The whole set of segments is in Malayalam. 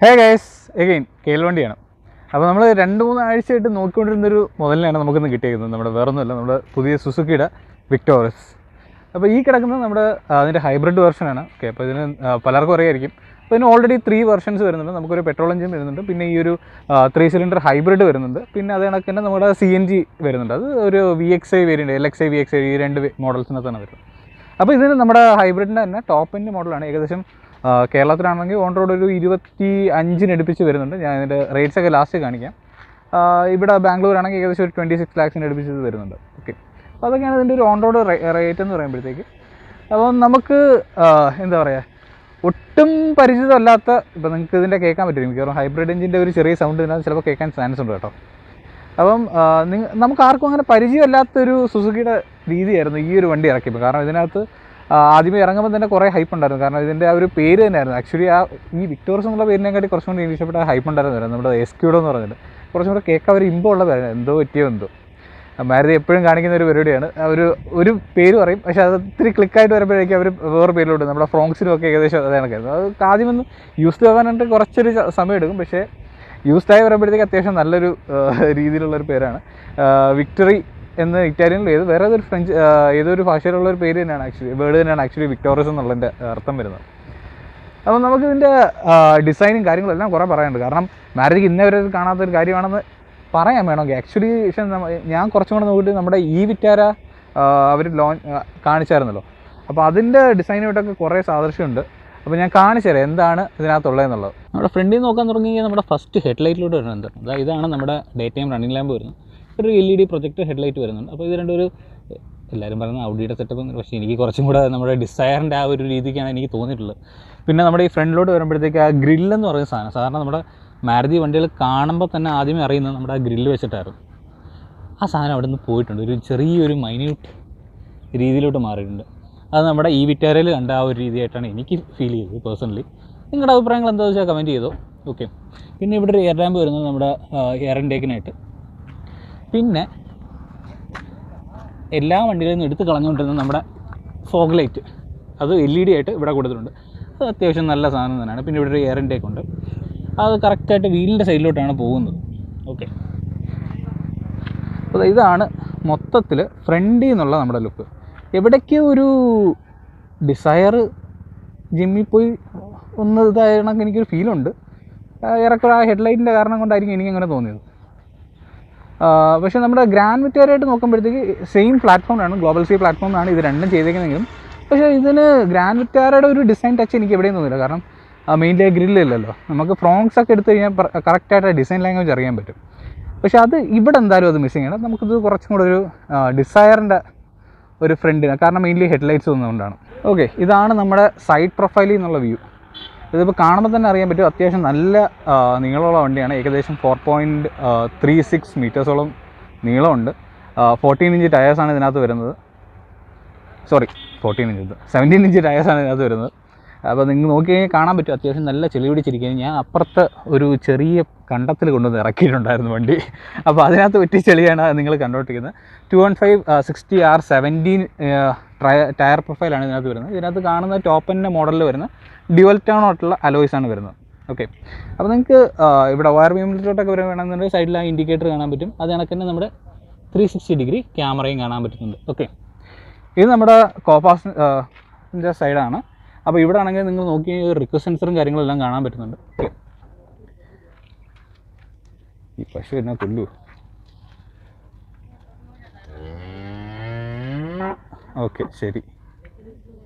Hey guys again കേൾവണ്ടിയാണ്. അപ്പോൾ നമ്മൾ 2-3 ആഴ്ചയായിട്ട് നോക്കിക്കൊണ്ടിരുന്നൊരു മുതലിനാണ് നമുക്കിന്ന് കിട്ടിയിരിക്കുന്നത്. നമ്മുടെ വേറൊന്നുമല്ല, നമ്മുടെ പുതിയ സുസുക്കിയുടെ വിക്ടോറസ്. അപ്പോൾ ഈ കിടക്കുന്നത് നമ്മുടെ അതിൻ്റെ ഹൈബ്രിഡ് വെർഷനാണ്. ഓക്കെ, അപ്പോൾ ഇതിന് പലർക്കും അറിയായിരിക്കും. അപ്പോൾ ഇതിന് ഓൾറെഡി 3 വെർഷൻസ് വരുന്നുണ്ട്. നമുക്കൊരു പെട്രോൾ എഞ്ചിൻ വരുന്നുണ്ട്, പിന്നെ ഈ ഒരു 3 സിലിണ്ടർ ഹൈബ്രിഡ് വരുന്നുണ്ട്, പിന്നെ അത് കണക്ക് തന്നെ നമ്മുടെ CNG വരുന്നുണ്ട്. അത് ഒരു VXI വേരിയൻറ്റ്, LXI VXI ഈ 2 മോഡൽസിനകത്താണ് വരുന്നത്. അപ്പോൾ ഇതിന് നമ്മുടെ ഹൈബ്രിഡിൻ്റെ തന്നെ ടോപ്പ് എൻഡ് മോഡലാണ്. ഏകദേശം കേരളത്തിലാണെങ്കിൽ ഓൺ റോഡ് ഒരു 25 അടുപ്പിച്ച് വരുന്നുണ്ട്. ഞാൻ ഇതിൻ്റെ റേറ്റ്സൊക്കെ ലാസ്റ്റ് കാണിക്കാം. ഇവിടെ ബാംഗ്ലൂരാണെങ്കിൽ ഏകദേശം ഒരു 26 lakhs അടുപ്പിച്ച് വരുന്നുണ്ട്. ഓക്കെ, അപ്പോൾ അതൊക്കെയാണ് ഇതിൻ്റെ ഒരു ഓൺ റോഡ് റേറ്റ് എന്ന് പറയുമ്പോഴത്തേക്ക്. അപ്പോൾ നമുക്ക് എന്താ പറയുക, ഒട്ടും പരിചിതമല്ലാത്ത, ഇപ്പോൾ നിങ്ങൾക്ക് ഇതിൻ്റെ കേൾക്കാൻ പറ്റും, മിക്കവാറും ഹൈബ്രിഡ് എഞ്ചിൻ്റെ ഒരു ചെറിയ സൗണ്ട് ഇതിനകത്ത് ചിലപ്പോൾ കേൾക്കാൻ ചാൻസ് ഉണ്ട് കേട്ടോ. അപ്പം നമുക്ക് ആർക്കും അങ്ങനെ പരിചയമില്ലാത്തൊരു സുസുക്കിയുടെ രീതിയായിരുന്നു ഈ ഒരു വണ്ടി ഇറക്കിയപ്പോൾ. കാരണം ഇതിനകത്ത് ആദ്യമേ ഇറങ്ങുമ്പോൾ തന്നെ കുറേ ഹൈപ്പ് ഉണ്ടായിരുന്നു. കാരണം ഇതിൻ്റെ ആ ഒരു പേര് തന്നെയായിരുന്നു ആക്ച്വലി ഈ വിക്ടോറസ് എന്നുള്ള പേരിനെക്കാട്ടി കുറച്ചും കൂടി ഇഷ്ടപ്പെട്ട ഹൈപ്പ് ഉണ്ടായിരുന്നു. നമ്മുടെ എസ്ക്യൂഡോ എന്ന് പറഞ്ഞിട്ട് കുറച്ചും കൂടെ കേൾക്കാൻ ഒരു ഇമ്പമുള്ള പേരാണ്. എന്തോ പറ്റിയോ എന്തോ, മാരുതി എപ്പോഴും കാണിക്കുന്ന ഒരു പരിപാടിയാണ്. ഒരു പേര് പറയും, പക്ഷേ അത് ഇത്തിരി ക്ലിക്കായിട്ട് വരുമ്പോഴേക്കും അവർ വേറെ പേരിലോട്ട്, നമ്മുടെ ഫ്രോങ്സിനും ഒക്കെ ഏകദേശം അത് കണക്കായിരുന്നു. അത് ആദ്യമൊന്നും യൂസ്ഡ് ആവാനായിട്ട് കുറച്ചൊരു സമയം എടുക്കും, പക്ഷേ യൂസ്ഡായി വരുമ്പോഴത്തേക്ക് അത്യാവശ്യം നല്ലൊരു രീതിയിലുള്ളൊരു പേരാണ്. വിക്ടറി എന്ന് ഇറ്റാലിയനിൽ വേറെ ഏതൊരു ഫ്രഞ്ച് ഏതൊരു ഭാഷയിലുള്ളൊരു പേര് തന്നെയാണ് വേർഡ് തന്നെയാണ് ആക്ച്വലി വിക്ടോറസ് എന്നുള്ളതിൻ്റെ അർത്ഥം വരുന്നത്. അപ്പോൾ നമുക്കിതിൻ്റെ ഡിസൈനും കാര്യങ്ങളെല്ലാം കുറേ പറയാനുണ്ട്. കാരണം മാരുതിക്ക് ഇന്നേ വരെ കാണാത്തൊരു കാര്യമാണെന്ന് പറയാൻ വേണമെങ്കിൽ. ആക്ച്വലി പക്ഷേ ഞാൻ കുറച്ചും കൂടെ നോക്കിയിട്ട് നമ്മുടെ ഈ വിറ്റാര അവർ കാണിച്ചായിരുന്നല്ലോ. അപ്പോൾ അതിൻ്റെ ഡിസൈനുമായിട്ടൊക്കെ കുറേ സാദൃശ്യമുണ്ട്. അപ്പോൾ ഞാൻ കാണിച്ചു തരാം എന്താണ് ഇതിനകത്തുള്ളതെന്നുള്ളത്. നമ്മുടെ ഫ്രണ്ടിൽ നോക്കാൻ തുടങ്ങി കഴിഞ്ഞാൽ നമ്മുടെ ഫസ്റ്റ് ഹെഡ്ലൈറ്റിലോട്ട് വരുന്നുണ്ട്. ഇതാണ് നമ്മുടെ ഡേ ടൈം റണ്ണിങ് ലാമ്പ് വരുന്നത്. ഒരു LED പ്രൊജക്ടർ ഹെഡ്ലൈറ്റ് വരുന്നുണ്ട്. അപ്പോൾ ഇത് രണ്ടൊരു എല്ലാവരും പറയുന്നത് ഔഡിയുടെ സെറ്റപ്പ്, പക്ഷേ എനിക്ക് കുറച്ചും കൂടെ നമ്മുടെ ഡിസയറിൻ്റെ ആ ഒരു രീതിക്കാണ് എനിക്ക് തോന്നിയിട്ടുള്ളത്. പിന്നെ നമ്മുടെ ഈ ഫ്രണ്ടിലോട്ട് വരുമ്പോഴത്തേക്ക് ആ ഗ്രില്ലെന്ന് പറയുന്ന സാധനം, സാധാരണ നമ്മുടെ മാരുതി വണ്ടികൾ കാണുമ്പോൾ തന്നെ ആദ്യമേ അറിയുന്നത് നമ്മുടെ ആ ഗ്രില്ല് വെച്ചിട്ടായിരുന്നു. ആ സാധനം അവിടെ നിന്ന് പോയിട്ടുണ്ട്, ഒരു ചെറിയൊരു മൈന്യൂട്ട് രീതിയിലോട്ട് മാറിയിട്ടുണ്ട്. അത് നമ്മുടെ ഈ വിറ്റാരയിൽ കണ്ട ആ ഒരു രീതിയായിട്ടാണ് എനിക്ക് ഫീൽ ചെയ്തത് പേഴ്സണലി. നിങ്ങളുടെ അഭിപ്രായങ്ങൾ എന്താണെന്ന് വെച്ചാൽ കമൻറ്റ് ചെയ്തോ. ഓക്കെ, പിന്നെ ഇവിടെ ഒരു എയർ ലാമ്പ് വരുന്നത് നമ്മുടെ എയർ ഇൻടേക്കിനായിട്ട്. പിന്നെ എല്ലാ വണ്ടികളിൽ നിന്ന് എടുത്ത് കളഞ്ഞുകൊണ്ടിരുന്നത് നമ്മുടെ ഫോഗ് ലൈറ്റ്, അത് LED ആയിട്ട് ഇവിടെ കൊടുത്തിട്ടുണ്ട്. അത് അത്യാവശ്യം നല്ല സാധനം തന്നെയാണ്. പിന്നെ ഇവിടെ ഒരു എയർ ഇൻടേക്ക് ഉണ്ട്, അത് കറക്റ്റായിട്ട് വീലിൻ്റെ സൈഡിലോട്ടാണ് പോകുന്നത്. ഓക്കെ, അപ്പോൾ ഇതാണ് മൊത്തത്തിൽ ഫ്രണ്ടിൽ നിന്നുള്ള നമ്മുടെ ലുക്ക്. എവിടേക്കോ ഒരു ഡിസയർ ജിമ്മിൽ പോയി ഒന്ന് ഇതായണമെങ്കിൽ എനിക്കൊരു ഫീലുണ്ട്. ഏറെക്കുറെ ആ ഹെഡ്ലൈറ്റിൻ്റെ കാരണം കൊണ്ടായിരിക്കും എനിക്കങ്ങനെ തോന്നിയത്. പക്ഷേ നമ്മുടെ ഗ്രാൻഡ് വിറ്റാരയായിട്ട് നോക്കുമ്പോഴത്തേക്ക് സെയിം പ്ലാറ്റ്ഫോമാണ്, ഗ്ലോബൽ സി പ്ലാറ്റ്ഫോമാണ് ഇത് രണ്ടും ചെയ്തേക്കുന്നതെങ്കിലും. പക്ഷേ ഇതിന് ഗ്രാൻഡ് വിറ്റാരയുടെ ഒരു ഡിസൈൻ ടച്ച് എനിക്ക് എവിടെയും തോന്നില്ല. കാരണം മെയിൻലി ഗ്രില്ലില്ലല്ലോ. നമുക്ക് ഫ്രോങ്സ് ഒക്കെ എടുത്ത് കഴിഞ്ഞാൽ കറക്റ്റായിട്ട് ഡിസൈൻ ലാംഗ്വേജ് അറിയാൻ പറ്റും. പക്ഷേ അത് ഇവിടെ എന്തായാലും അത് മിസ്സിങ് ആണ്. നമുക്കിത് കുറച്ചും കൂടെ ഒരു ഡിസയറിൻ്റെ ഒരു ഫ്രണ്ടിന്, കാരണം മെയിൻലി ഹെഡ്ലൈറ്റ്സ് ഒന്നുകൊണ്ടാണ്. ഓക്കെ, ഇതാണ് നമ്മുടെ സൈഡ് പ്രൊഫൈലിൽ നിന്നുള്ള വ്യൂ. ഇതിപ്പോൾ കാണുമ്പോൾ തന്നെ അറിയാൻ പറ്റും അത്യാവശ്യം നല്ല നീളമുള്ള വണ്ടിയാണ്. ഏകദേശം 4.36 മീറ്റേഴ്സോളം നീളമുണ്ട്. 14 ഇഞ്ച് ടയേഴ്സാണ് ഇതിനകത്ത് വരുന്നത്. 17 ഇഞ്ച് ടയേഴ്സാണ് ഇതിനകത്ത് വരുന്നത്. അപ്പോൾ നിങ്ങൾ നോക്കി കഴിഞ്ഞാൽ കാണാൻ പറ്റും അത്യാവശ്യം നല്ല ചെളി പിടിച്ചിരിക്കുകയാണ്. ഞാൻ അപ്പുറത്ത് ഒരു ചെറിയ കണ്ടത്തിൽ കൊണ്ടുവന്ന് ഇറക്കിയിട്ടുണ്ടായിരുന്നു വണ്ടി. അപ്പോൾ അതിനകത്ത് പറ്റിയ ചെളിയാണ് നിങ്ങൾ കണ്ടുകൊണ്ടിരിക്കുന്നത്. 215 60R 17 ടയർ പ്രൊഫൈലാണ് ഇതിനകത്ത് വരുന്നത്. ഇതിനകത്ത് കാണുന്ന ടോപ്പ് എൻഡ് മോഡലിൽ വരുന്ന ഡ്യുവൽ ടോൺ ആയിട്ടുള്ള അലോയ്സാണ് വരുന്നത്. ഓക്കെ, അപ്പോൾ നിങ്ങൾക്ക് ഇവിടെ വയർ ബീമിലോട്ടൊക്കെ വേണമെന്നുണ്ടെങ്കിൽ സൈഡിൽ ആ ഇൻഡിക്കേറ്റർ കാണാൻ പറ്റും. അത് കണക്ക് തന്നെ നമ്മുടെ 360 ഡിഗ്രി ക്യാമറയും കാണാൻ പറ്റുന്നുണ്ട്. ഓക്കെ, ഇത് നമ്മുടെ കോപ്പാസിൻ്റെ സൈഡാണ്. അപ്പോൾ ഇവിടെ ആണെങ്കിൽ നിങ്ങൾ നോക്കി റിക്വസ്റ്റ് സെൻസറും കാര്യങ്ങളെല്ലാം കാണാൻ പറ്റുന്നുണ്ട്. ഓക്കെ, ഈ പശു എന്നെ കൊല്ലു. ഓക്കെ, ശരി,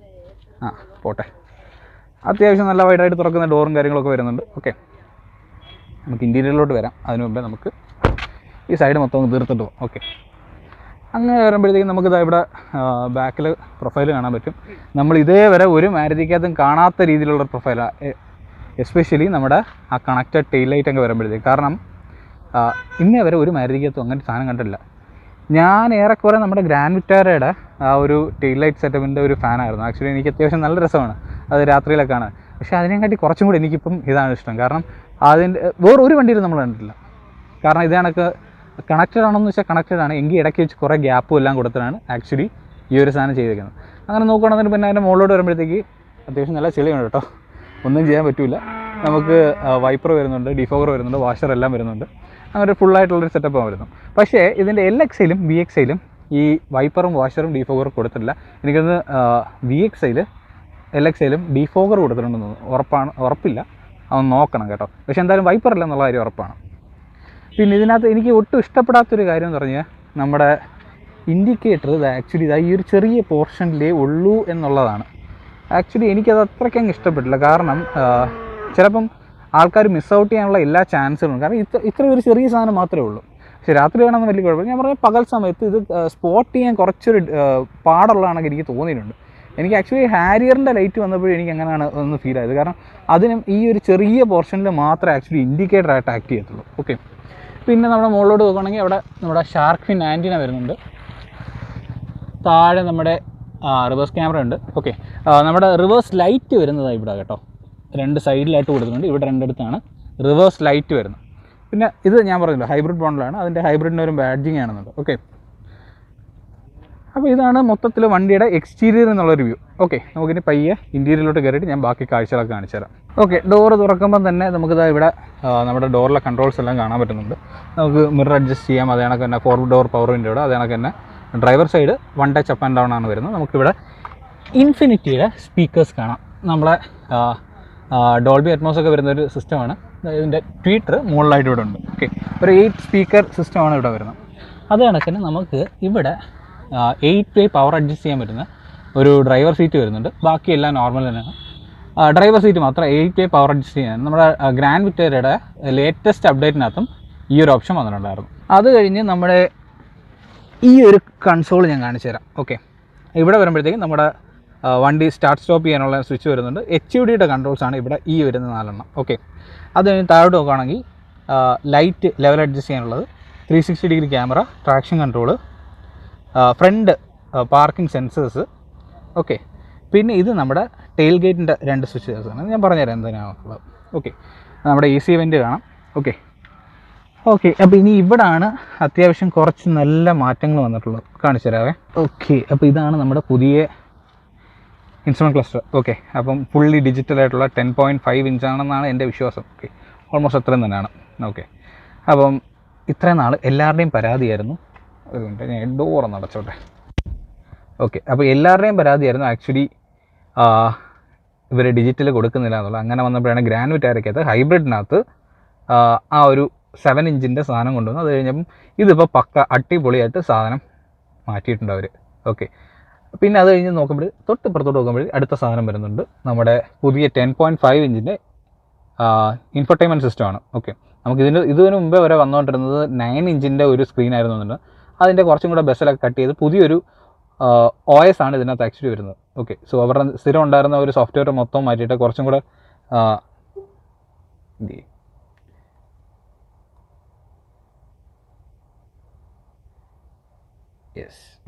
പോട്ടെ. അത്യാവശ്യം നല്ല വൈഡായിട്ട് തുറക്കുന്ന ഡോറും കാര്യങ്ങളൊക്കെ വരുന്നുണ്ട്. ഓക്കെ, നമുക്ക് ഇൻറ്റീരിയറിലോട്ട് വരാം. അതിന് മുമ്പേ നമുക്ക് ഈ സൈഡ് മൊത്തം തീർത്തിട്ട് പോകാം. ഓക്കെ, അങ്ങനെ വരുമ്പോഴത്തേക്കും നമുക്കിതാ ഇവിടെ ബാക്കിൽ പ്രൊഫൈൽ കാണാൻ പറ്റും. നമ്മൾ ഇതേവരെ ഒരു മാരുതിക്കകത്തും കാണാത്ത രീതിയിലുള്ള പ്രൊഫൈലാണ്, എസ്പെഷ്യലി നമ്മുടെ ആ കണക്റ്റഡ് ടെയിൽ ലൈറ്റൊക്കെ വരുമ്പോഴത്തേക്ക്. കാരണം ഇന്നേ വരെ ഒരു മാരുതിക്കകത്തും അങ്ങനെ സാധനം കണ്ടില്ല. ഞാൻ ഏറെക്കുറെ നമ്മുടെ ഗ്രാൻഡ് വിറ്റാരയുടെ ആ ഒരു ടെയിൽ ലൈറ്റ് സെറ്റപ്പിൻ്റെ ഒരു ഫാനായിരുന്നു. ആക്ച്വലി എനിക്ക് അത്യാവശ്യം നല്ല രസമാണ് അത് രാത്രിയിലൊക്കെ കാണാൻ. പക്ഷേ അതിനെക്കാട്ടി കുറച്ചും കൂടി എനിക്കിപ്പം ഇതാണ് ഇഷ്ടം. കാരണം അതിൻ്റെ വേറൊരു വണ്ടിയിലും നമ്മൾ കണ്ടിട്ടില്ല. കാരണം ഇത് കണക്ക് കണക്റ്റഡ് ആണെന്ന് വെച്ചാൽ കണക്റ്റഡ് ആണ്, എങ്കിൽ ഇടയ്ക്ക് വെച്ച് കുറേ ഗ്യാപ്പും എല്ലാം കൊടുത്തിട്ടാണ് ആക്ച്വലി ഈ ഒരു സാധനം ചെയ്തേക്കുന്നത്. അങ്ങനെ നോക്കുകയാണെങ്കിൽ പിന്നെ അതിൻ്റെ മുകളിലോട്ട് വരുമ്പോഴത്തേക്ക് അത്യാവശ്യം നല്ല ചെളിയുണ്ട് കേട്ടോ, ഒന്നും ചെയ്യാൻ പറ്റില്ല. നമുക്ക് വൈപ്പർ വരുന്നുണ്ട്, ഡിഫോഗർ വരുന്നുണ്ട്, വാഷർ എല്ലാം വരുന്നുണ്ട്. അങ്ങനെ ഫുള്ളായിട്ടുള്ളൊരു സെറ്റപ്പാണ് വരുന്നത്. പക്ഷേ ഇതിൻ്റെ LXയിലും VXയിലും ഈ വൈപ്പറും വാഷറും ഡിഫോഗറും കൊടുത്തിട്ടില്ല. എനിക്കൊന്ന് VXയിൽ LXയിലും ഡിഫോഗർ കൊടുത്തിട്ടുണ്ടെന്ന് തോന്നുന്നു. ഉറപ്പില്ല, അതൊന്ന് നോക്കണം കേട്ടോ. പക്ഷേ എന്തായാലും വൈപ്പറില്ല എന്നുള്ള കാര്യം ഉറപ്പാണ്. പിന്നെ ഇതിനകത്ത് എനിക്ക് ഒട്ടും ഇഷ്ടപ്പെടാത്തൊരു കാര്യം എന്ന് പറഞ്ഞാൽ നമ്മുടെ ഇൻഡിക്കേറ്റർ ഇത് ആക്ച്വലി ഈ ഒരു ചെറിയ പോർഷനിലേ ഉള്ളൂ എന്നുള്ളതാണ്. ആക്ച്വലി എനിക്കത് അത്രയ്ക്കങ്ങ് ഇഷ്ടപ്പെട്ടില്ല. കാരണം ചിലപ്പം ആൾക്കാർ മിസ് ഔട്ട് ചെയ്യാനുള്ള എല്ലാ ചാൻസുകളും, കാരണം ഇത്ര ഒരു ചെറിയ സാധനം മാത്രമേ ഉള്ളൂ. പക്ഷേ രാത്രി വേണമെന്ന് വലിയ കുഴപ്പമില്ല. ഞാൻ പറഞ്ഞ പകൽ സമയത്ത് ഇത് സ്പോട്ട് ചെയ്യാൻ കുറച്ചൊരു പാടുള്ളതാണെങ്കിൽ എനിക്ക് തോന്നിയിട്ടുണ്ട്. എനിക്ക് ആക്ച്വലി ഹാരിയറിൻ്റെ ലൈറ്റ് വന്നപ്പോഴും എനിക്ക് അങ്ങനെയാണ് ഒന്ന് ഫീൽ ആയത്. കാരണം അതിനും ഈ ഒരു ചെറിയ പോർഷനിൽ മാത്രമേ ആക്ച്വലി ഇൻഡിക്കേറ്ററായിട്ട് ആക്ട് ചെയ്യത്തുള്ളൂ. ഓക്കെ, പിന്നെ നമ്മുടെ മുകളിലോട്ട് നോക്കുകയാണെങ്കിൽ അവിടെ നമ്മുടെ ഷാർക്ക് ഫിൻ ആൻറ്റിന വരുന്നുണ്ട്. താഴെ നമ്മുടെ റിവേഴ്സ് ക്യാമറ ഉണ്ട്. ഓക്കെ, നമ്മുടെ റിവേഴ്സ് ലൈറ്റ് വരുന്നതാണ് ഇവിടെ കേട്ടോ. 2 സൈഡിലായിട്ട് കൊടുത്തിട്ടുണ്ട്. ഇവിടെ 2 അടുത്താണ് റിവേഴ്സ് ലൈറ്റ് വരുന്നത്. പിന്നെ ഇത് ഞാൻ പറഞ്ഞല്ലോ ഹൈബ്രിഡ് മോഡലാണ്. അതിൻ്റെ ഹൈബ്രിഡിൻ്റെ ഒരു ബാഡ്ജിങ് ആണെന്നുണ്ട്. ഓക്കെ, അപ്പോൾ ഇതാണ് മൊത്തത്തിൽ വണ്ടിയുടെ എക്സ്റ്റീരിയർ എന്നുള്ളൊരു വ്യൂ. ഓക്കെ, നമുക്കിനി പയ്യെ ഇൻറ്റീരിയറിലോട്ട് കയറിയിട്ട് ഞാൻ ബാക്കി കാഴ്ചകളൊക്കെ കാണിച്ചു തരാം. ഓക്കെ, ഡോറ് തുറക്കുമ്പം തന്നെ നമുക്കിതാ ഇവിടെ നമ്മുടെ ഡോറിലെ കൺട്രോൾസ് എല്ലാം കാണാൻ പറ്റുന്നുണ്ട്. നമുക്ക് മിറർ അഡ്ജസ്റ്റ് ചെയ്യാം. അതേ കണക്ക് തന്നെ 4 ഡോർ പവർ വിൻഡോയുടെ അതേ കണക്ക് തന്നെ driver side 1 touch up and down ആണ് വരുന്നത്. നമുക്കിവിടെ ഇൻഫിനിറ്റിയുടെ സ്പീക്കേഴ്സ് കാണാം. നമ്മളെ ഡോൾബി അറ്റ്മോസ് ഒക്കെ വരുന്നൊരു സിസ്റ്റമാണ്. ഇതിൻ്റെ ട്വീറ്റർ മുകളിലായിട്ട് ഇവിടെ ഉണ്ട്. ഓക്കെ, ഒരു 8 സ്പീക്കർ സിസ്റ്റമാണ് ഇവിടെ വരുന്നത്. അത് കണക്കിന് നമുക്ക് ഇവിടെ 8 വേ പവർ അഡ്ജസ്റ്റ് ചെയ്യാൻ പറ്റുന്ന ഒരു ഡ്രൈവർ സീറ്റ് വരുന്നുണ്ട്. ബാക്കിയെല്ലാം നോർമൽ തന്നെയാണ്. ഡ്രൈവർ സീറ്റ് മാത്രം 8 വേ പവർ അഡ്ജസ്റ്റ് ചെയ്യാൻ നമ്മുടെ ഗ്രാൻഡ് വിക്ടോറിയയുടെ ലേറ്റസ്റ്റ് അപ്ഡേറ്റിനകത്തും ഈ ഒരു ഓപ്ഷൻ വന്നിട്ടുണ്ടായിരുന്നു. അത് കഴിഞ്ഞ് നമ്മുടെ ഈ ഒരു കൺസോൾ ഞാൻ കാണിച്ചു തരാം. ഓക്കെ, ഇവിടെ വരുമ്പോഴത്തേക്കും നമ്മുടെ വണ്ടി സ്റ്റാർട്ട് സ്റ്റോപ്പ് ചെയ്യാനുള്ള സ്വിച്ച് വരുന്നുണ്ട്. HUDയുടെ കൺട്രോൾസാണ് ഇവിടെ ഈ വരുന്ന 4 എണ്ണം. ഓക്കെ, അത് കഴിഞ്ഞ് താഴോട്ട് നോക്കുകയാണെങ്കിൽ ലൈറ്റ് ലെവൽ അഡ്ജസ്റ്റ് ചെയ്യാനുള്ളത്, 360 degree camera, traction control, front parking sensors. Okay, പിന്നെ ഇത് നമ്മുടെ ടെയിൽ ഗേറ്റിൻ്റെ 2 സ്വിച്ചേഴ്സാണ്. ഞാൻ പറഞ്ഞുതരാം എന്തിനാണുള്ളത്. ഓക്കെ, നമ്മുടെ AC വെൻ്റ് കാണാം. ഓക്കെ, അപ്പോൾ ഇനി ഇവിടാണ് അത്യാവശ്യം കുറച്ച് നല്ല മാറ്റങ്ങൾ വന്നിട്ടുള്ളത്. കാണിച്ചു തരാവേ. ഓക്കെ, അപ്പോൾ ഇതാണ് നമ്മുടെ പുതിയ ഇൻസ്ട്രുമെൻറ്റ് ക്ലസ്റ്റർ. ഓക്കെ, അപ്പം ഫുള്ളി ഡിജിറ്റലായിട്ടുള്ള 10.5 ഇഞ്ചാണെന്നാണ് എൻ്റെ വിശ്വാസം. ഓക്കെ, ഓൾമോസ്റ്റ് അത്രയും തന്നെയാണ്. ഓക്കെ, അപ്പം ഇത്രയും നാൾ എല്ലാവരുടെയും പരാതിയായിരുന്നു. ഒരു മിനിറ്റ്, ഞാൻ ഡോറൊന്ന് അടച്ചോട്ടെ. ഓക്കെ, അപ്പോൾ എല്ലാവരുടെയും പരാതിയായിരുന്നു ആക്ച്വലി ഇവർ ഡിജിറ്റൽ കൊടുക്കുന്നില്ല എന്നുള്ളത്. അങ്ങനെ വന്നപ്പോഴാണ് ഗ്രാൻഡ് വിറ്റാരയ്ക്കകത്ത് ഹൈബ്രിഡിനകത്ത് ആ ഒരു 7 ഇഞ്ചിൻ്റെ സാധനം കൊണ്ടുവന്നു. അത് കഴിഞ്ഞപ്പം ഇതിപ്പോൾ പക്ക അടിപൊളിയായിട്ട് സാധനം മാറ്റിയിട്ടുണ്ട് അവർ. ഓക്കെ, പിന്നെ അത് കഴിഞ്ഞ് നോക്കുമ്പോൾ തൊട്ടിപ്പുറത്തോട്ട് നോക്കുമ്പോൾ അടുത്ത സാധനം വരുന്നുണ്ട്. നമ്മുടെ പുതിയ 10.5 ഇഞ്ചിൻ്റെ ഇൻഫർടൈൻമെൻറ്റ് സിസ്റ്റമാണ്. ഓക്കെ, നമുക്ക് ഇതിന് മുമ്പേ വരെ വന്നുകൊണ്ടിരുന്നത് 9 ഇഞ്ചിൻ്റെ ഒരു സ്ക്രീനായിരുന്നു എന്നുണ്ട്. അതിൻ്റെ കുറച്ചും കൂടെ ബെസലൊക്കെ കട്ട് ചെയ്ത് പുതിയൊരു OS ആണ് ഇതിനകത്ത് ആക്ച്വലി വരുന്നത്. ഓക്കെ, സോ അവരുടെ സ്ഥിരം ഉണ്ടായിരുന്ന ഒരു സോഫ്റ്റ്വെയർ മൊത്തം മാറ്റിയിട്ട് കുറച്ചും കൂടെ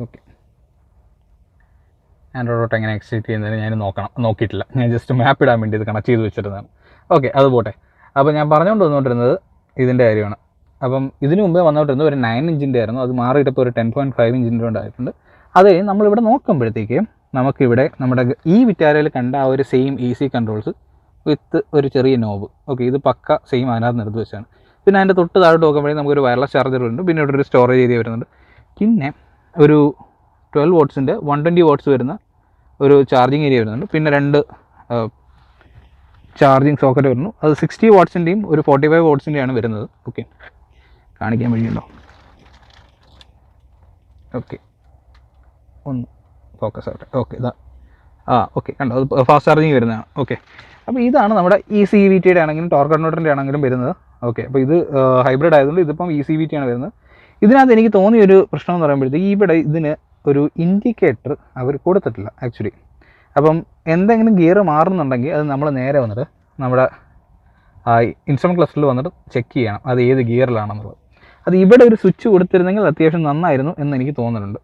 ഓക്കെ, ആൻഡ്രോയിഡോട്ട് എങ്ങനെ എക്സിറ്റ് ചെയ്യുന്നതിന് ഞാൻ നോക്കിയിട്ടില്ല. ഞാൻ ജസ്റ്റ് മാപ്പ് ഇടാൻ വേണ്ടി ഇത് കണക്ട് ചെയ്ത് വെച്ചിരുന്നതാണ്. ഓക്കെ, അത് പോട്ടെ. അപ്പോൾ ഞാൻ പറഞ്ഞുകൊണ്ട് വന്നുകൊണ്ടിരുന്നത് ഇതിൻ്റെ കാര്യമാണ്. അപ്പം ഇതിന് മുമ്പേ വന്നുകൊണ്ടിരുന്നത് ഒരു 9 ഇഞ്ചിൻ്റെ ആയിരുന്നു. അത് മാറിയിട്ട് ഇപ്പോൾ ഒരു 10.5 ഇഞ്ചിൻ്റെ ഉണ്ടായിട്ടുണ്ട്. അത് നമ്മളിവിടെ നോക്കുമ്പോഴത്തേക്ക് നമുക്കിവിടെ നമ്മുടെ ഈ വിറ്റാരയിൽ കണ്ട ആ ഒരു സെയിം AC കൺട്രോൾസ് വിത്ത് ഒരു ചെറിയ നോബ്. ഓക്കെ, ഇത് പക്ക സെയിം അതിനകത്ത് നിർത്തി വെച്ചാണ്. പിന്നെ അതിൻ്റെ തൊട്ട് താഴോട്ട് നോക്കുമ്പോഴേ നമുക്കൊരു വയർലെസ് ചാർജറുണ്ട്. പിന്നെ ഇവിടെ ഒരു സ്റ്റോറേജ് ഏരിയ വരുന്നുണ്ട്. പിന്നെ ഒരു 12 വാട്ട്സിൻ്റെ 120 വാട്ട്സ് വരുന്ന ഒരു ചാർജിങ് ഏരിയ വരുന്നുണ്ട്. പിന്നെ 2 ചാർജിങ് സോക്കറ്റ് വരുന്നു. അത് 60 വാട്ട്സിൻ്റെയും ഒരു 45 വാട്ട്സിൻ്റെയാണ് വരുന്നത്. ഓക്കെ, കാണിക്കാൻ വഴിയുണ്ടോ? ഓക്കെ, ഒന്ന് ഫോക്കസ് ആവട്ടെ. ഓക്കെ, ഇതാ ഓക്കെ, കണ്ടോ, അത് ഫാസ്റ്റ് ചാർജിങ് വരുന്നതാണ്. ഓക്കെ, അപ്പോൾ ഇതാണ് നമ്മുടെ ECVTയുടെ ആണെങ്കിലും ടോർക്ക് കൺവേർട്ടറിൻ്റെ ആണെങ്കിലും വരുന്നത്. ഓക്കെ, അപ്പോൾ ഇത് ഹൈബ്രിഡ് ആയതുകൊണ്ട് ഇതിപ്പം ECVT ആണ് വരുന്നത്. ഇതിനകത്ത് എനിക്ക് തോന്നിയൊരു പ്രശ്നം എന്ന് പറയുമ്പോഴത്തേക്ക് ഇവിടെ ഇതിന് ഒരു ഇൻഡിക്കേറ്റർ അവർ കൊടുത്തിട്ടില്ല ആക്ച്വലി. അപ്പം എന്തെങ്കിലും ഗിയർ മാറുന്നുണ്ടെങ്കിൽ അത് നമ്മൾ നേരെ വന്നിട്ട് നമ്മുടെ ഇൻസ്ട്രുമെൻറ്റ് ക്ലസ്റ്ററിൽ വന്നിട്ട് ചെക്ക് ചെയ്യണം അത് ഏത് ഗിയറിലാണെന്നുള്ളത്. അത് ഇവിടെ ഒരു സ്വിച്ച് കൊടുത്തിരുന്നെങ്കിൽ അത്യാവശ്യം നന്നായിരുന്നു എന്ന് എനിക്ക് തോന്നുന്നുണ്ട്.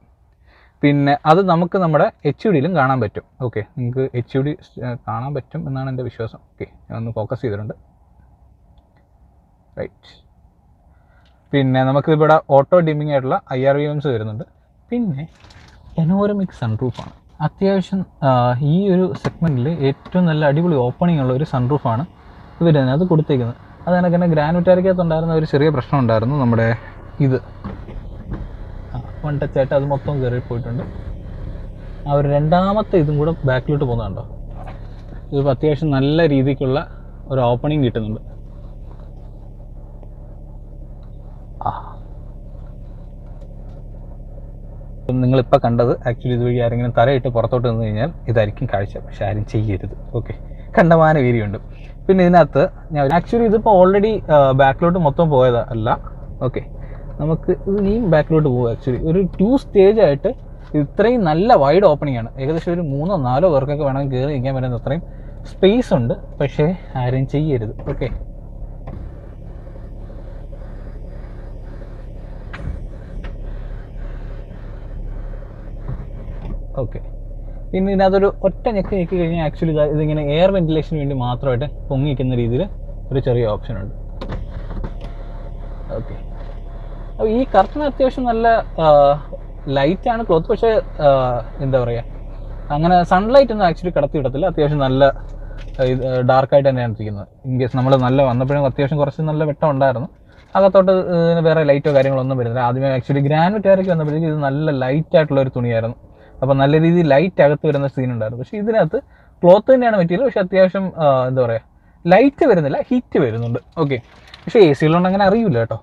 പിന്നെ അത് നമുക്ക് നമ്മുടെ HUDയിലും കാണാൻ പറ്റും. ഓക്കെ, നിങ്ങൾക്ക് HUD കാണാൻ പറ്റും എന്നാണ് എൻ്റെ വിശ്വാസം. ഓക്കെ, ഞാൻ ഒന്ന് ഫോക്കസ് ചെയ്തിട്ടുണ്ട്. റൈറ്റ്, പിന്നെ നമുക്കിവിടെ ഓട്ടോ ഡിമ്മിങ് ആയിട്ടുള്ള IRVMs വരുന്നുണ്ട്. പിന്നെ പനോരമിക് സൺറൂഫാണ്. അത്യാവശ്യം ഈ ഒരു സെഗ്മെൻറ്റിൽ ഏറ്റവും നല്ല അടിപൊളി ഓപ്പണിംഗ് ഉള്ള ഒരു സൺറൂഫാണ് ഇവർ തന്നെ അത് കൊടുത്തേക്കുന്നത്. അത് കണക്ക് തന്നെ ഗ്രാൻഡ് വിറ്റാരയ്ക്കകത്തുണ്ടായിരുന്ന ഒരു ചെറിയ പ്രശ്നം ഉണ്ടായിരുന്നു. നമ്മുടെ ഇത് വൺ ടച്ചായിട്ട് അത് മൊത്തം കയറി പോയിട്ടുണ്ട്. ആ ഒരു രണ്ടാമത്തെ ഇതും കൂടെ ബാക്കിലോട്ട് പോകുന്നുണ്ടോ. ഇതിപ്പോൾ അത്യാവശ്യം നല്ല രീതിക്കുള്ള ഒരു ഓപ്പണിങ് കിട്ടുന്നുണ്ട്. നിങ്ങളിപ്പോൾ കണ്ടത് ആക്ച്വലി ഇതുവഴി ആരെങ്കിലും തലയിട്ട് പുറത്തോട്ട് നിന്ന് കഴിഞ്ഞാൽ ഇതായിരിക്കും കാഴ്ച. പക്ഷെ ആരും ചെയ്യരുത്. ഓക്കെ, കണ്ടമാന വീതിയുണ്ട്. പിന്നെ ഇതിനകത്ത് ഞാൻ ആക്ച്വലി ഇതിപ്പോൾ ഓൾറെഡി ബാക്കിലോട്ട് മൊത്തം പോയതല്ല. ഓക്കെ, നമുക്ക് ഇത് ഇനിയും ബാക്കിലോട്ട് പോകും. ആക്ച്വലി ഒരു 2 സ്റ്റേജായിട്ട് ഇത്രയും നല്ല വൈഡ് ഓപ്പണിംഗ് ആണ്. ഏകദേശം ഒരു 3-4 പേർക്കൊക്കെ വേണമെങ്കിൽ കയറി നിൽക്കാൻ പറ്റുന്ന അത്രയും സ്പേസ് ഉണ്ട്. പക്ഷേ ആരും ചെയ്യരുത്. Okay, okay. പിന്നെ ഇതിനകത്തൊരു ഒറ്റ ഞെക്കി കഴിഞ്ഞാൽ ആക്ച്വലി ഇതിങ്ങനെ എയർ വെന്റിലേഷന് വേണ്ടി മാത്രമായിട്ട് പൊങ്ങിക്കുന്ന രീതിയിൽ ഒരു ചെറിയ ഓപ്ഷൻ ഉണ്ട്. ഓക്കെ, അപ്പോൾ ഈ കർട്ടൻ അത്യാവശ്യം നല്ല ലൈറ്റാണ് ക്ലോത്ത്. പക്ഷേ എന്താ പറയുക, അങ്ങനെ സൺലൈറ്റ് ഒന്നും ആക്ച്വലി കടത്തി വിടത്തില്ല. അത്യാവശ്യം നല്ല ഡാർക്കായിട്ട് തന്നെയാണ് ഇരിക്കുന്നത്. ഇൻ കേസ് നമ്മൾ നല്ല വന്നപ്പോഴും അത്യാവശ്യം കുറച്ച് നല്ല വെട്ടം ഉണ്ടായിരുന്നു. അകത്തോട്ട് വേറെ ലൈറ്റോ കാര്യങ്ങളോ ഒന്നും വരുന്നില്ല. ആദ്യമേ ആക്ച്വലി ഗ്രാൻഡ് വിറ്റാരയ്ക്ക് വന്നപ്പോഴേക്കും ഇത് നല്ല ലൈറ്റ് ആയിട്ടുള്ള ഒരു തുണിയായിരുന്നു. അപ്പോൾ നല്ല രീതിയിൽ ലൈറ്റ് അകത്ത് വരുന്ന സീൻ ഉണ്ടായിരുന്നു. പക്ഷേ ഇതിനകത്ത് ക്ലോത്ത് തന്നെയാണ് മെറ്റീരിയൽ. പക്ഷേ അത്യാവശ്യം എന്താ പറയുക, ലൈറ്റ് വരുന്നില്ല, ഹീറ്റ് വരുന്നുണ്ട്. ഓക്കെ, പക്ഷേ എ സിയിലുണ്ട് അങ്ങനെ അറിയില്ല കേട്ടോ.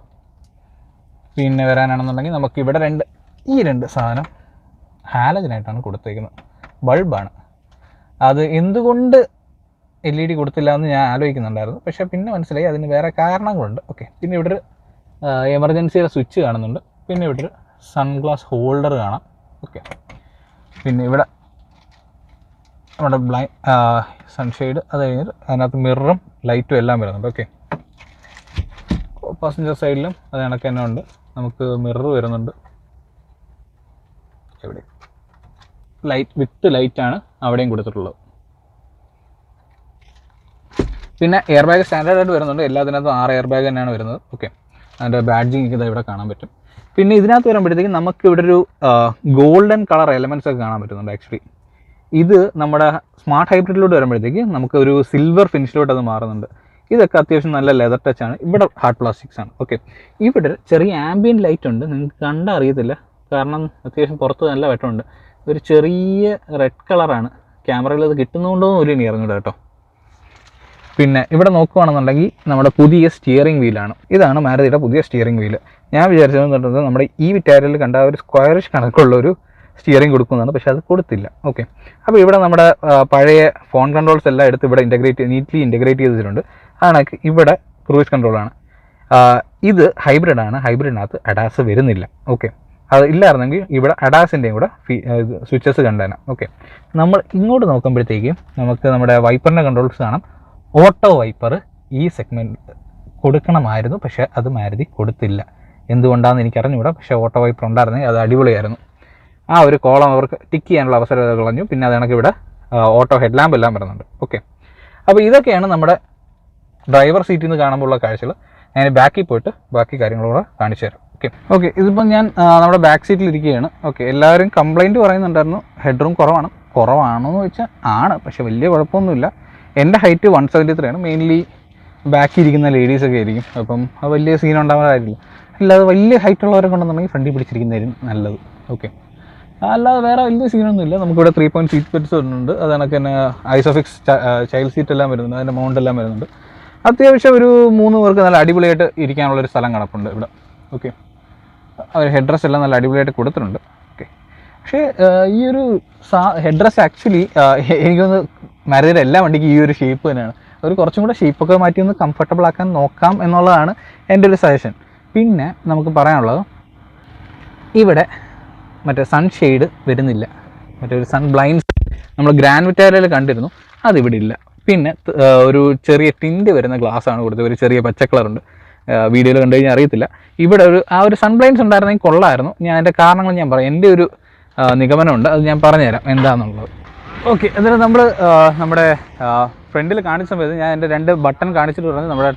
പിന്നെ വരാനാണെന്നുണ്ടെങ്കിൽ നമുക്ക് ഇവിടെ ഈ രണ്ട് സാധനം ഹാലജനായിട്ടാണ് കൊടുത്തേക്കുന്നത്. ബൾബാണ്. അത് എന്തുകൊണ്ട് LED കൊടുത്തില്ല എന്ന് ഞാൻ ആലോചിക്കുന്നുണ്ടായിരുന്നു. പക്ഷേ പിന്നെ മനസ്സിലായി അതിന് വേറെ കാരണങ്ങളുണ്ട്. ഓക്കെ, പിന്നെ ഇവിടെ ഒരു എമർജൻസിയുടെ സ്വിച്ച് കാണുന്നുണ്ട്. പിന്നെ ഇവിടെ ഒരു സൺഗ്ലാസ് ഹോൾഡർ കാണാം. ഓക്കെ, പിന്നെ ഇവിടെ നമ്മുടെ സൺഷെയ്ഡ്, അത് കഴിഞ്ഞിട്ട് അതിനകത്ത് മിററും ലൈറ്റും എല്ലാം വരുന്നുണ്ട്. ഓക്കെ, പാസഞ്ചർ സൈഡിലും അത് കണക്ക് തന്നെ ഉണ്ട്. നമുക്ക് മിറർ വരുന്നുണ്ട്. എവിടെ വിത്ത് ലൈറ്റാണ് അവിടെയും കൊടുത്തിട്ടുള്ളത്. പിന്നെ എയർ ബാഗ് സ്റ്റാൻഡേർഡായിട്ട് വരുന്നുണ്ട്. എല്ലാത്തിനകത്തും 6 എയർ ബാഗ് തന്നെയാണ് വരുന്നത്. ഓക്കെ, അതിൻ്റെ ബാഡ്ജിങ് ഇത് ഇവിടെ കാണാൻ പറ്റും. പിന്നെ ഇതിനകത്ത് വരുമ്പോഴത്തേക്കും നമുക്ക് ഇവിടെ ഒരു ഗോൾഡൻ കളർ എലമെൻറ്റ്സ് ഒക്കെ കാണാൻ പറ്റുന്നുണ്ട്. ആക്ച്വലി ഇത് നമ്മുടെ സ്മാർട്ട് ഹൈബ്രിഡിലോട്ട് വരുമ്പോഴത്തേക്ക് നമുക്ക് ഒരു സിൽവർ ഫിനിഷിലോട്ട് അത് മാറുന്നുണ്ട്. ഇതൊക്കെ അത്യാവശ്യം നല്ല ലെതർ ടച്ചാണ്. ഇവിടെ ഹാർഡ് പ്ലാസ്റ്റിക്സ് ആണ്. ഓക്കെ, ഇവിടെ ചെറിയ ആംബിയൻ ലൈറ്റ് ഉണ്ട്. നിങ്ങൾക്ക് കണ്ടറിയത്തില്ല, കാരണം അത്യാവശ്യം പുറത്ത് നല്ല വെട്ടമുണ്ട്. ഒരു ചെറിയ റെഡ് കളറാണ്. ക്യാമറയിൽ അത് കിട്ടുന്നുണ്ടോ എന്ന് ഇനി ഇറങ്ങില്ല കേട്ടോ. പിന്നെ ഇവിടെ നോക്കുകയാണെന്നുണ്ടെങ്കിൽ നമ്മുടെ പുതിയ സ്റ്റിയറിംഗ് വീലാണ്. ഇതാണ് മാരുതിയുടെ പുതിയ സ്റ്റിയറിംഗ് വീല്. ഞാൻ വിചാരിച്ചതെന്ന് നമ്മുടെ ഈ വിറ്റാരയിൽ കണ്ട ഒരു സ്ക്വയറിഷ് കണക്കുള്ളൊരു സ്റ്റിയറിംഗ് കൊടുക്കുന്നതാണ്. പക്ഷേ അത് കൊടുത്തില്ല. ഓക്കെ, അപ്പോൾ ഇവിടെ നമ്മുടെ പഴയ ഫോൺ കൺട്രോൾസ് എല്ലാം എടുത്ത് ഇവിടെ നീറ്റ്ലി ഇൻറ്റഗ്രേറ്റ് ചെയ്തിട്ടുണ്ട്. അതാണ് ഇവിടെ ക്രൂയിസ് കൺട്രോളാണ്. ഇത് ഹൈബ്രിഡാണ്. ഹൈബ്രിഡിനകത്ത് അഡാസ് വരുന്നില്ല. ഓക്കെ, അത് ഇല്ലായിരുന്നെങ്കിൽ ഇവിടെ അഡാസിൻ്റെയും കൂടെ സ്വിച്ചസ് കണ്ടേനെ. ഓക്കെ, നമ്മൾ ഇങ്ങോട്ട് നോക്കുമ്പോഴത്തേക്കും നമുക്ക് നമ്മുടെ വൈപ്പറിൻ്റെ കൺട്രോൾസ് കാണാം. ഓട്ടോ വൈപ്പർ ഈ സെഗ്മെൻറ്റ് കൊടുക്കണമായിരുന്നു. പക്ഷേ അത് മാരുതി കൊടുത്തില്ല. എന്തുകൊണ്ടാണെന്ന് എനിക്കറിഞ്ഞുകൂടാ. പക്ഷേ ഓട്ടോ വൈപ്പർ ഉണ്ടായിരുന്നെങ്കിൽ അത് അടിപൊളിയായിരുന്നു. ആ ഒരു കോളം അവർക്ക് ടിക്ക് ചെയ്യാനുള്ള അവസരം കളഞ്ഞു. പിന്നെ അത് കണക്ക് ഇവിടെ ഓട്ടോ ഹെഡ് ലാമ്പ് എല്ലാം വരുന്നുണ്ട്. ഓക്കെ, അപ്പോൾ ഇതൊക്കെയാണ് നമ്മുടെ ഡ്രൈവർ സീറ്റിൽ നിന്ന് കാണുമ്പോഴുള്ള കാഴ്ചകൾ. ഞാൻ ബാക്കിൽ പോയിട്ട് ബാക്കി കാര്യങ്ങളൂടെ കാണിച്ചു തരാം. ഓക്കെ, ഇതിപ്പോൾ ഞാൻ നമ്മുടെ ബാക്ക് സീറ്റിൽ ഇരിക്കുകയാണ്. ഓക്കെ, എല്ലാവരും കംപ്ലയിൻറ്റ് പറയുന്നുണ്ടായിരുന്നു ഹെഡ് റൂം കുറവാണോ എന്ന് വെച്ചാൽ ആണ്. പക്ഷേ വലിയ കുഴപ്പമൊന്നുമില്ല. എൻ്റെ ഹൈറ്റ് 173 ആണ്. മെയിൻലി ബാക്കിൽ ഇരിക്കുന്ന ലേഡീസൊക്കെ ആയിരിക്കും. അപ്പം അത് വലിയ സീൻ ഉണ്ടാകാൻ കാര്യമില്ല. അല്ലാതെ വലിയ ഹൈറ്റ് ഉള്ളവരെ കൊണ്ടെന്നുണ്ടെങ്കിൽ ഫ്രണ്ടിൽ പിടിച്ചിരിക്കുന്നതായിരിക്കും നല്ലത്. ഓക്കെ, അല്ലാതെ വേറെ വലിയ സീനൊന്നുമില്ല. നമുക്കിവിടെ 3 പോയിൻറ്റ് സീറ്റ് ബെൽറ്റ്സ് വരുന്നുണ്ട്. അത് കണക്ക് തന്നെ ഐസോഫിക്സ് ചൈൽഡ് സീറ്റ് എല്ലാം വരുന്നുണ്ട്. അതിൻ്റെ മൗണ്ട് എല്ലാം വരുന്നുണ്ട്. അത്യാവശ്യം ഒരു 3 പേർക്ക് നല്ല അടിപൊളിയായിട്ട് ഇരിക്കാനുള്ളൊരു സ്ഥലം കിടപ്പുണ്ട് ഇവിടെ. ഓക്കെ, അവർ ഹെഡ് ഡ്രസ് എല്ലാം നല്ല അടിപൊളിയായിട്ട് കൊടുത്തിട്ടുണ്ട്. ഓക്കെ, പക്ഷേ ഈ ഒരു ഹെഡ് ഡ്രസ് ആക്ച്വലി എനിക്കൊന്ന് മാരുതിയുടെ എല്ലാ വണ്ടിക്കും ഈ ഒരു ഷേപ്പ് തന്നെയാണ്. അവർ കുറച്ചും കൂടെ ഷേപ്പൊക്കെ മാറ്റി ഒന്ന് കംഫർട്ടബിൾ ആക്കാൻ നോക്കാം എന്നുള്ളതാണ് എൻ്റെ ഒരു സജഷൻ. പിന്നെ നമുക്ക് പറയാനുള്ളത് ഇവിടെ മറ്റേ സൺഷെയ്ഡ് വരുന്നില്ല. മറ്റേ ഒരു സൺ ബ്ലൈൻഡ്സ് നമ്മൾ ഗ്രാൻഡ് വിറ്റാരയിൽ കണ്ടിരുന്നു, അതിവിടെ ഇല്ല. പിന്നെ ഒരു ചെറിയ ടിൻറ്റ് വരുന്ന ഗ്ലാസ്സാണ് കൊടുത്തത്. ഒരു ചെറിയ പച്ച കളറുണ്ട്. വീഡിയോയിൽ കണ്ടു കഴിഞ്ഞാൽ അറിയത്തില്ല. ഇവിടെ ഒരു സൺ ബ്ലൈൻഡ്സ് ഉണ്ടായിരുന്നെങ്കിൽ കൊള്ളായിരുന്നു. ഞാൻ അതിൻ്റെ കാരണങ്ങൾ ഞാൻ പറയാം. എൻ്റെ ഒരു നിഗമനമുണ്ട്, അത് ഞാൻ പറഞ്ഞുതരാം എന്താണെന്നുള്ളത്. ഓക്കെ, എന്നിട്ട് നമ്മൾ നമ്മുടെ ഫ്രണ്ടിൽ കാണിച്ച സമയത്ത് ഞാൻ എൻ്റെ 2 ബട്ടൺ കാണിച്ചിട്ട് പറഞ്ഞത് നമ്മുടെ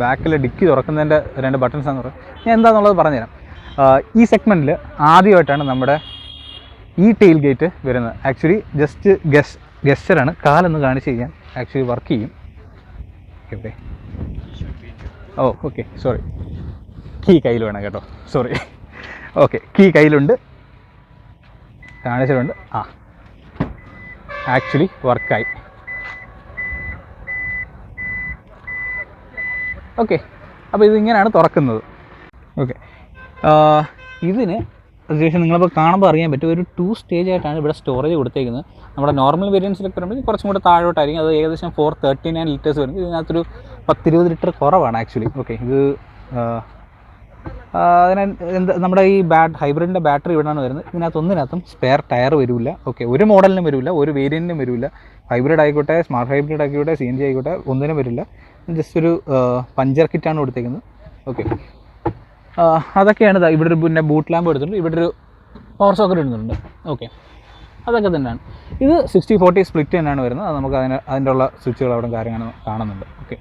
ബാക്കിൽ ഡിക്കി തുറക്കുന്നതിൻ്റെ 2 ബട്ടൺസ് എന്ന് പറയും. ഞാൻ എന്താണെന്നുള്ളത് പറഞ്ഞുതരാം. ഈ സെഗ്മെൻറ്റിൽ ആദ്യമായിട്ടാണ് നമ്മുടെ ഈ ടെയിൽ ഗേറ്റ് വരുന്നത്. ആക്ച്വലി ജസ്റ്റ് ഗസ്റ്ററാണ്. കാലൊന്ന് കാണിച്ച് കഴിഞ്ഞാൽ ആക്ച്വലി വർക്ക് ചെയ്യും. Okay. Oh okay, sorry, key കയ്യിൽ വേണം കേട്ടോ, സോറി. ഓക്കെ, കീ കയ്യിലുണ്ട്, കാണിച്ചിട്ടുണ്ട്. ആക്ച്വലി വർക്കായി. ഓക്കെ, അപ്പോൾ ഇതിങ്ങനെയാണ് തുറക്കുന്നത്. ഓക്കെ, ഇതിന് അത്യാവശ്യം നിങ്ങളിപ്പോൾ കാണുമ്പോൾ അറിയാൻ പറ്റും, ഒരു 2 സ്റ്റേജ് ആയിട്ടാണ് ഇവിടെ സ്റ്റോറേജ് കൊടുത്തേക്കുന്നത്. നമ്മുടെ നോർമൽ വേരിയൻസിലൊക്കെ വരുമ്പോൾ കുറച്ചും കൂടെ താഴോട്ടായിരിക്കും. അത് ഏകദേശം 439 ലിറ്റേഴ്സ് വരും. ഇതിനകത്തൊരു 10-20 ലിറ്റർ കുറവാണ് ആക്ച്വലി. ഓക്കെ, ഇത് നമ്മുടെ ഈ ഹൈബ്രിഡിൻ്റെ ബാറ്ററി ഇവിടെയാണ് വരുന്നത്. ഇതിനകത്തൊന്നിനകത്തും സ്പെയർ ടയർ വരില്ല. ഓക്കെ, ഒരു മോഡലിനും വരില്ല, ഒരു വേരിയൻറ്റിനും വരില്ല. ഹൈബ്രിഡ് ആയിക്കോട്ടെ, സ്മാർട്ട് ഹൈബ്രിഡ് ആയിക്കോട്ടെ, CNG ആയിക്കോട്ടെ, ഒന്നിനും വരില്ല. ജസ്റ്റ് ഒരു പഞ്ചർ കിറ്റാണ് കൊടുത്തേക്കുന്നത്. ഓക്കെ, അതൊക്കെയാണ്. ഇവിടെ ഒരു പിന്നെ ബൂട്ട് ലാമ്പ് എടുത്തിട്ടുണ്ട്, ഇവിടെ ഒരു പവർ സോക്കറ്റ് ഇടുന്നുണ്ട്. ഓക്കെ, അതൊക്കെ തന്നെയാണ്. ഇത് 60-40 സ്പ്ലിറ്റ് തന്നെയാണ് വരുന്നത്. അത് നമുക്ക് അതിൻ്റെ ഉള്ള സ്വിച്ചുകൾ അവിടെ കാര്യങ്ങൾ കാണുന്നുണ്ട്. ഓക്കെ,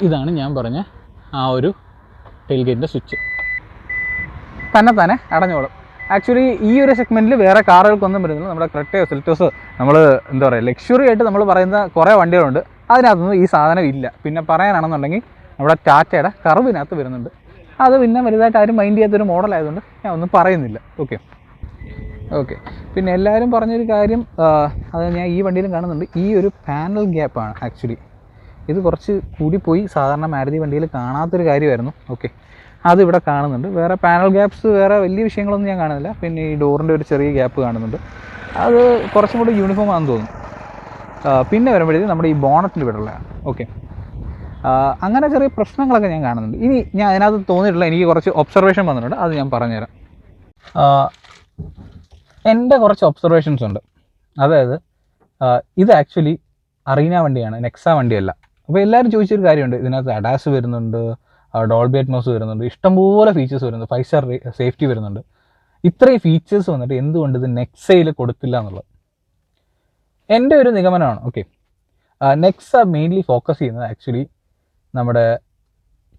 ഇതാണ് ഞാൻ പറഞ്ഞ ആ ഒരു ടെയിൽ ഗേറ്റിൻ്റെ സ്വിച്ച്. തന്നെ അടഞ്ഞോളും. ആക്ച്വലി ഈ ഒരു സെഗ്മെൻറ്റിൽ വേറെ കാറുകൾക്കൊന്നും വരുന്നില്ല. നമ്മുടെ ക്രെറ്റയോ സെൽറ്റോസോ, നമ്മൾ എന്താ പറയുക, ലക്ഷറി ആയിട്ട് നമ്മൾ പറയുന്ന കുറേ വണ്ടികളുണ്ട്, അതിനകത്തൊന്നും ഈ സാധനം ഇല്ല. പിന്നെ പറയാനാണെന്നുണ്ടെങ്കിൽ നമ്മുടെ ടാറ്റയുടെ കർവിനകത്ത് വരുന്നുണ്ട്. അത് പിന്നെ വലുതായിട്ട് ആരും മൈൻഡ് ചെയ്യാത്തൊരു മോഡലായതുകൊണ്ട് ഞാൻ ഒന്നും പറയുന്നില്ല. ഓക്കെ, പിന്നെ എല്ലാവരും പറഞ്ഞൊരു കാര്യം, അത് ഞാൻ ഈ വണ്ടിയിലും കാണുന്നുണ്ട്, ഈ ഒരു പാനൽ ഗ്യാപ്പാണ് ആക്ച്വലി. ഇത് കുറച്ച് കൂടിപ്പോയി, സാധാരണ മാരുതി വണ്ടിയിൽ കാണാത്തൊരു കാര്യമായിരുന്നു. ഓക്കെ, അതിവിടെ കാണുന്നുണ്ട്. വേറെ പാനൽ ഗ്യാപ്സ് വേറെ വലിയ വിഷയങ്ങളൊന്നും ഞാൻ കാണുന്നില്ല. പിന്നെ ഈ ഡോറിൻ്റെ ഒരു ചെറിയ ഗ്യാപ്പ് കാണുന്നുണ്ട്, അത് കുറച്ചും കൂടി യൂണിഫോം ആണെന്ന് തോന്നുന്നു. പിന്നെ വരുമ്പോഴത്തേക്കും നമ്മുടെ ഈ ബോണറ്റിൽ ഇവിടെ ഉള്ളതാണ്. ഓക്കെ, അങ്ങനെ ചെറിയ പ്രശ്നങ്ങളൊക്കെ ഞാൻ കാണുന്നുണ്ട്. ഇനി ഞാൻ അതിനകത്ത് തോന്നിയിട്ടുള്ള എനിക്ക് കുറച്ച് ഒബ്സർവേഷൻ വന്നിട്ടുണ്ട്, അത് ഞാൻ പറഞ്ഞുതരാം. എൻ്റെ കുറച്ച് ഒബ്സർവേഷൻസ് ഉണ്ട്. അതായത് ഇത് ആക്ച്വലി അറീന വണ്ടിയാണ്, നെക്സ വണ്ടിയല്ല. അപ്പോൾ എല്ലാവരും ചോദിച്ചൊരു കാര്യമുണ്ട്, ഇതിനകത്ത് അഡാസ് വരുന്നുണ്ട്, ഡോൾബി അറ്റ്മോസ് വരുന്നുണ്ട്, ഇഷ്ടംപോലെ ഫീച്ചേഴ്സ് വരുന്നുണ്ട്, 5 സ്റ്റാർ സേഫ്റ്റി വരുന്നുണ്ട്. ഇത്രയും ഫീച്ചേഴ്സ് വന്നിട്ട് എന്തുകൊണ്ട് ഇത് നെക്സയിൽ കൊടുത്തില്ല എന്നുള്ളത് എൻ്റെ ഒരു നിഗമനമാണ്. ഓക്കെ, നെക്സ മെയിൻലി ഫോക്കസ് ചെയ്യുന്നത് ആക്ച്വലി നമ്മുടെ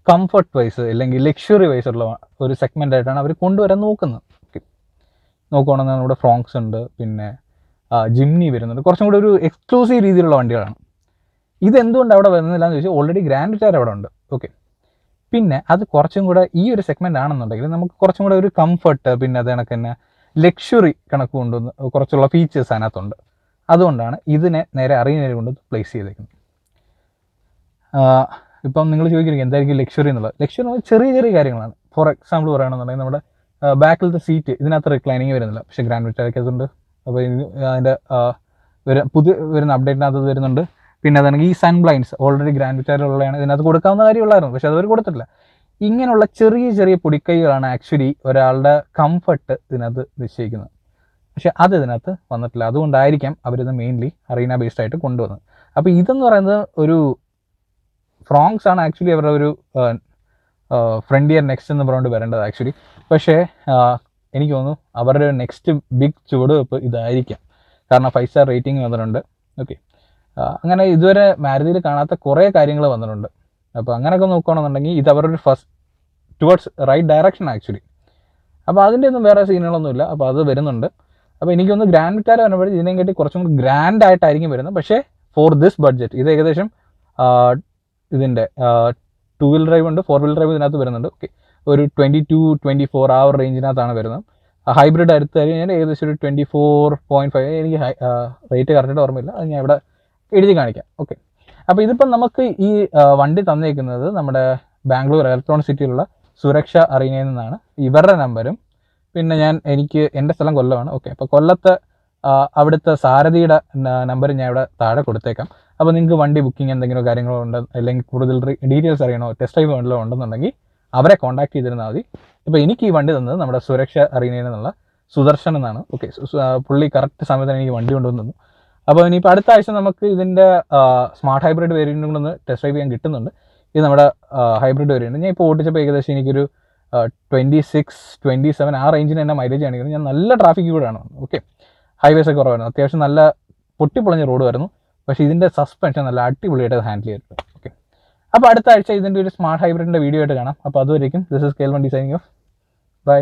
കംഫർട്ട് വൈസ് അല്ലെങ്കിൽ ലക്ഷറി വൈസ് ഉള്ള ഒരു സെഗ്മെൻ്റ് ആയിട്ടാണ് അവർ കൊണ്ടുവരാൻ നോക്കുന്നത്. ഓക്കെ, നോക്കുകയാണെങ്കിൽ നമ്മുടെ ഫ്രോങ്സ് ഉണ്ട്, പിന്നെ ജിംനി വരുന്നുണ്ട്, കുറച്ചും കൂടി ഒരു എക്സ്ക്ലൂസീവ് രീതിയിലുള്ള വണ്ടികളാണ്. ഇതെന്തുകൊണ്ട് അവിടെ വരുന്നില്ല എന്ന് ചോദിച്ചാൽ ഓൾറെഡി ഗ്രാൻഡ് വിറ്റാര അവിടെ ഉണ്ട്. ഓക്കെ, പിന്നെ അത് കുറച്ചും കൂടെ ഈ ഒരു സെഗ്മെൻ്റ് ആണെന്നുണ്ടെങ്കിൽ നമുക്ക് കുറച്ചും കൂടെ ഒരു കംഫർട്ട്, പിന്നെ അത് കണക്ക് തന്നെ ലക്ഷറി കണക്ക് കൊണ്ടുവന്ന് കുറച്ചുള്ള ഫീച്ചേഴ്സ് അതിനകത്തുണ്ട്. അതുകൊണ്ടാണ് ഇതിനെ നേരെ അറീനയിൽ കൊണ്ട് പ്ലേസ് ചെയ്തേക്കുന്നത്. ഇപ്പം നിങ്ങൾ ചോദിക്കുന്നത് എന്തായിരിക്കും ലക്ഷറി എന്നുള്ളത്. ലക്ഷറി എന്ന് പറഞ്ഞാൽ ചെറിയ ചെറിയ കാര്യങ്ങളാണ്. ഫോർ എക്സാമ്പിൾ പറയുകയാണെന്നുണ്ടെങ്കിൽ നമ്മുടെ ബാക്കിലത്തെ സീറ്റ് ഇതിനകത്ത് റിക്ലൈനിങ് വരുന്നില്ല, പക്ഷേ ഗ്രാൻഡ് വിറ്റാരയ്ക്ക് അതുണ്ട്. അപ്പോൾ അതിൻ്റെ പുതിയ വരുന്ന അപ്ഡേറ്റിനകത്ത് വരുന്നുണ്ട്. പിന്നെ അതാണെങ്കിൽ ഈ സൺ ബ്ലൈൻഡ്സ് ഓൾറെഡി ഗ്രാൻഡ് വിറ്റാരയുള്ളതാണ്, ഇതിനകത്ത് കൊടുക്കാവുന്ന കാര്യമുള്ളായിരുന്നു, പക്ഷേ അതവർ കൊടുത്തിട്ടില്ല. ഇങ്ങനെയുള്ള ചെറിയ ചെറിയ പൊടിക്കൈകളാണ് ആക്ച്വലി ഒരാളുടെ കംഫർട്ട് ഇതിനകത്ത് നിശ്ചയിക്കുന്നത്. പക്ഷേ അത് ഇതിനകത്ത് വന്നിട്ടില്ല. അതുകൊണ്ടായിരിക്കാം അവരിത് മെയിൻലി അറീന ബേസ്ഡ് ആയിട്ട് കൊണ്ടുവന്നത്. അപ്പോൾ ഇതെന്ന് പറയുന്നത് ഒരു ഫ്രോങ്സ് ആണ് ആക്ച്വലി അവരുടെ ഒരു ഫ്രണ്ടിയർ നെക്സ്റ്റ് എന്ന് പറഞ്ഞുകൊണ്ട് വരേണ്ടത് ആക്ച്വലി. പക്ഷേ എനിക്ക് തോന്നുന്നു അവരുടെ നെക്സ്റ്റ് ബിഗ് ചുവടുവെപ്പ് ഇതായിരിക്കാം. കാരണം 5 സ്റ്റാർ റേറ്റിംഗ് വന്നിട്ടുണ്ട്. ഓക്കെ, അങ്ങനെ ഇതുവരെ മാരുതിയിൽ കാണാത്ത കുറേ കാര്യങ്ങൾ വന്നിട്ടുണ്ട്. അപ്പോൾ അങ്ങനെയൊക്കെ നോക്കുകയാണെന്നുണ്ടെങ്കിൽ ഇത് അവരുടെ first towards right direction actually. അപ്പോൾ അതിൻ്റെ ഒന്നും വേറെ സീനുകളൊന്നുമില്ല. അപ്പോൾ അത് വരുന്നുണ്ട്. അപ്പോൾ എനിക്കൊന്ന് ഗ്രാൻഡ് വിറ്റാര വരുമ്പോഴേ ഇതിനെയും കാട്ടി കുറച്ചും കൂടി ഗ്രാൻഡ് ആയിട്ടായിരിക്കും വരുന്നത്. പക്ഷേ ഫോർ ദിസ് ബഡ്ജറ്റ് ഇത് ഏകദേശം ഇതിൻ്റെ 2 വീൽ ഡ്രൈവ് ഉണ്ട്, 4 വീൽ ഡ്രൈവ് ഇതിനകത്ത് വരുന്നുണ്ട്. ഓക്കെ, ഒരു 22-24 ആ ഒരു റേഞ്ചിനകത്താണ് വരുന്നത്. ഹൈബ്രിഡ് അടുത്ത് കഴിഞ്ഞാൽ ഏകദേശം ഒരു 24.5. എനിക്ക് റേറ്റ് കറക്റ്റായിട്ട് ഓർമ്മയില്ല, അത് ഞാൻ ഇവിടെ എഴുതി കാണിക്കാം. ഓക്കെ, അപ്പോൾ ഇതിപ്പം നമുക്ക് ഈ വണ്ടി തന്നേക്കുന്നത് നമ്മുടെ ബാംഗ്ലൂർ ഇലക്ട്രോണിക് സിറ്റിയിലുള്ള സുരക്ഷ അറീനയിൽ നിന്നാണ്. ഇവരുടെ നമ്പരും പിന്നെ എനിക്ക് എൻ്റെ സ്ഥലം കൊല്ലമാണ്. ഓക്കെ, അപ്പോൾ കൊല്ലത്തെ അവിടുത്തെ സാരഥിയുടെ നമ്പർ ഞാൻ ഇവിടെ താഴെ കൊടുത്തേക്കാം. അപ്പോൾ നിങ്ങൾക്ക് വണ്ടി ബുക്കിംഗ് എന്തെങ്കിലും കാര്യങ്ങളോ ഉണ്ട്, അല്ലെങ്കിൽ കൂടുതൽ ഡീറ്റെയിൽസ് അറിയണോ, ടെസ്റ്റ് ഡ്രൈവ് വല്ലതും ഉണ്ടെന്നുണ്ടെങ്കിൽ അവരെ കോൺടാക്ട് ചെയ്തിരുന്നാൽ മതി. ഇപ്പോൾ എനിക്ക് ഈ വണ്ടി തന്നത് നമ്മുടെ സുരക്ഷ അറീനയിൽ നിന്നുള്ള സുദർശൻ എന്നാണ്. ഓക്കെ, പുള്ളി കറക്റ്റ് സമയത്ത് എനിക്ക് വണ്ടി കൊണ്ടുവന്നു. അപ്പോൾ ഇനിയിപ്പോൾ അടുത്ത ആഴ്ച നമുക്ക് ഇതിൻ്റെ സ്മാർട്ട് ഹൈബ്രിഡ് വേരിയൻറ്റും കൂടെ ഒന്ന് ടെസ്റ്റ് ഡ്രൈവ് ചെയ്യാൻ കിട്ടുന്നുണ്ട്. ഇത് നമ്മുടെ ഹൈബ്രിഡ് വേരിയൻറ്റ്. ഞാൻ ഇപ്പോൾ ഓടിച്ചപ്പോൾ ഏകദേശം എനിക്കൊരു 26-27 ആ റേഞ്ചിന് തന്നെ മൈലേജ് കാണിക്കുന്നത്. ഞാൻ നല്ല ട്രാഫിക് കൂടെയാണ്. ഓക്കെ, ഹൈവേസ് ഒക്കെ കുറവായിരുന്നു, അത്യാവശ്യം നല്ല പൊട്ടിപ്പൊളഞ്ഞ റോഡ് വരുന്നു. പക്ഷേ ഇതിൻ്റെ സസ്പെൻഷൻ നല്ല അടിപൊളിയായിട്ട് ഹാൻഡിൽ ചെയ്തിട്ടുണ്ട്. ഓക്കെ, അപ്പോൾ അടുത്ത ആഴ്ച ഇതിൻ്റെ ഒരു സ്മാർട്ട് ഹൈബ്രിഡിൻ്റെ വീഡിയോ ആയിട്ട് കാണാം. അപ്പോൾ അതുവരേക്കും this is KL1 designing off. By.